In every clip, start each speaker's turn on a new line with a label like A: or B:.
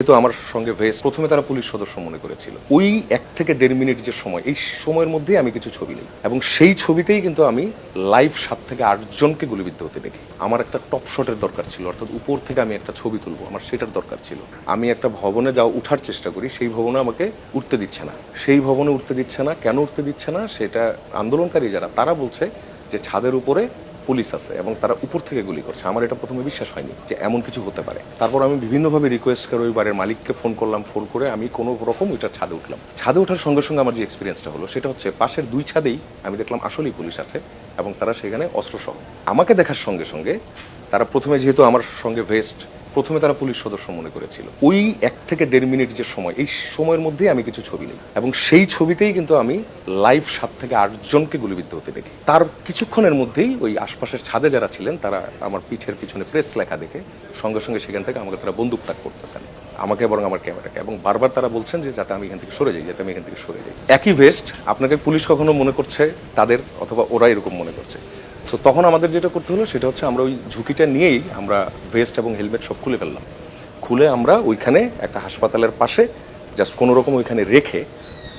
A: কিন্তু আমার সঙ্গে ভেস্ট প্রথমে তারা পুলিশ সদস্য মনে করেছিল। ওই 1 থেকে 1.5 মিনিট যে সময়, এই সময়ের মধ্যেই আমি কিছু ছবি নিই এবং সেই ছবিতেই কিন্তু আমি লাইভ 7 থেকে 8 জনকে গুলিবিদ্ধ হতে দেখি। আমার একটা টপ শটের দরকার ছিল, অর্থাৎ উপর থেকে আমি একটা ছবি তুলবো, আমার সেটার দরকার ছিল। আমি একটা ভবনে উঠার চেষ্টা করি, সেই ভবনে আমাকে উঠতে দিচ্ছে না। সেই ভবনে উঠতে দিচ্ছে না, কেন উঠতে দিচ্ছে না সেটা আন্দোলনকারী যারা তারা বলছে যে ছাদের উপরে পুলিশ আছে এবং তারা উপর থেকে গুলি করছে। আমার এটা প্রথমে বিশ্বাস হয়নি যে এমন কিছু হতে পারে। তারপর আমি বিভিন্নভাবে রিকোয়েস্ট করে ওই বাড়ির মালিককে ফোন করলাম, ফোন করে আমি কোনো রকম ওইটার ছাদে উঠলাম। ছাদে ওঠার সঙ্গে সঙ্গে আমার যে এক্সপিরিয়েন্সটা হলো সেটা হচ্ছে পাশের 2 ছাদেই আমি দেখলাম আসলেই পুলিশ আছে এবং তারা সেখানে অস্ত্রসহ। আমাকে দেখার সঙ্গে সঙ্গে তারা প্রথমে, যেহেতু আমার সঙ্গে ভেস্ট, প্রথমে তারা পুলিশ সদস্য মনে করেছিল। ওই 1 থেকে 1.5 মিনিট যে সময়, এই সময়ের মধ্যেই আমি কিছু ছবি নিই এবং সেই ছবিতেই কিন্তু আমি লাইভ 7 থেকে 8 জনকে গুলিবিদ্ধ হতে দেখি। তার কিছুক্ষণের মধ্যেই ওই আশপাশের ছাদে যারা ছিলেন তারা আমার পিঠের পিছনে প্রেস লেখা দেখে সঙ্গে সঙ্গে সেখান থেকে আমাকে তারা বন্দুক তাক করতেছেন, আমাকে এবং আমার ক্যামেরাকে, এবং বারবার তারা বলছেন যে যাতে আমি এখান থেকে সরে যাই, যাতে আমি এখান থেকে সরে যাই। একই ভেস্ট আপনাকে পুলিশ কখনো মনে করছে তাদের, অথবা ওরা এরকম মনে করছে। তো তখন আমাদের যেটা করতে হলো সেটা হচ্ছে আমরা ওই ঝুঁকিটা নিয়েই আমরা ভেস্ট এবং হেলমেট সব খুলে ফেললাম। খুলে আমরা ওইখানে একটা হাসপাতালের পাশে জাস্ট কোনো রকম ওইখানে রেখে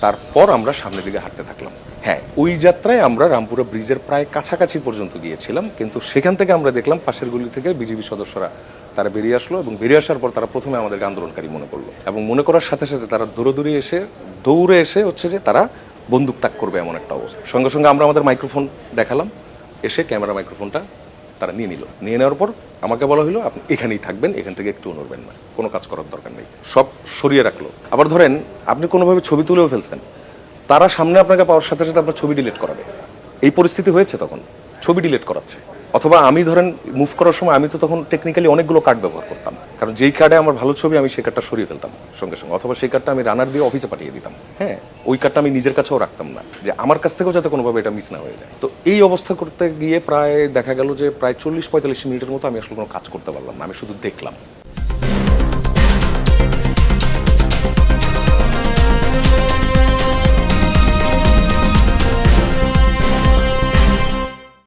A: তারপর আমরা সামনের দিকে হাঁটতে থাকলাম। হ্যাঁ, ওই যাত্রায় আমরা রামপুরা ব্রিজের প্রায় কাছাকাছি পর্যন্ত গিয়েছিলাম, কিন্তু সেখান থেকে আমরা দেখলাম পাশের গলি থেকে বিজিবি সদস্যরা তারা বেরিয়ে আসলো এবং বেরিয়ে আসার পর তারা প্রথমে আমাদেরকে আন্দোলনকারী মনে করলো এবং মনে করার সাথে সাথে তারা দৌড়ে এসে হচ্ছে যে তারা বন্দুক তাক করবে এমন একটা অবস্থা। সঙ্গে সঙ্গে আমরা আমাদের মাইক্রোফোন দেখালাম, এসে ক্যামেরা মাইক্রোফোনটা তারা নিয়ে নিল। নিয়ে নেওয়ার পর আমাকে বলা হলো আপনি এখানেই থাকবেন, এখান থেকে একটু নড়বেন না, কোনো কাজ করার দরকার নেই। সব সরিয়ে রাখলো। আবার ধরেন আপনি কোনোভাবে ছবি তুলেও ফেলছেন, তারা সামনে আপনাকে পাওয়ার সাথে সাথে আপনার ছবি ডিলিট করাবে। এই পরিস্থিতি হয়েছে, তখন ছবি ডিলিট করাচ্ছে। অথবা আমি ধরেন মুভ করার সময় আমি তো তখন টেকনিক্যালি অনেকগুলো কার্ড ব্যবহার করতাম, কারণ যেই কার্ডে আমার ভালো ছবি আমি সেই কার্ডটা সরিয়ে ফেলতাম সঙ্গে সঙ্গে, অথবা সেই কার্ডটা আমি রানার দিয়ে অফিসে পাঠিয়ে দিতাম। হ্যাঁ, ওই কার্ডটা আমি নিজের কাছেও রাখতাম না, যে আমার কাছ থেকেও যাতে কোনোভাবে এটা মিস না হয়ে যায়। তো এই অবস্থা করতে গিয়ে প্রায় দেখা গেল যে প্রায় 40-45 মিনিটের মতো আমি আসলে কোনো কাজ করতে পারলাম না, আমি শুধু দেখলাম।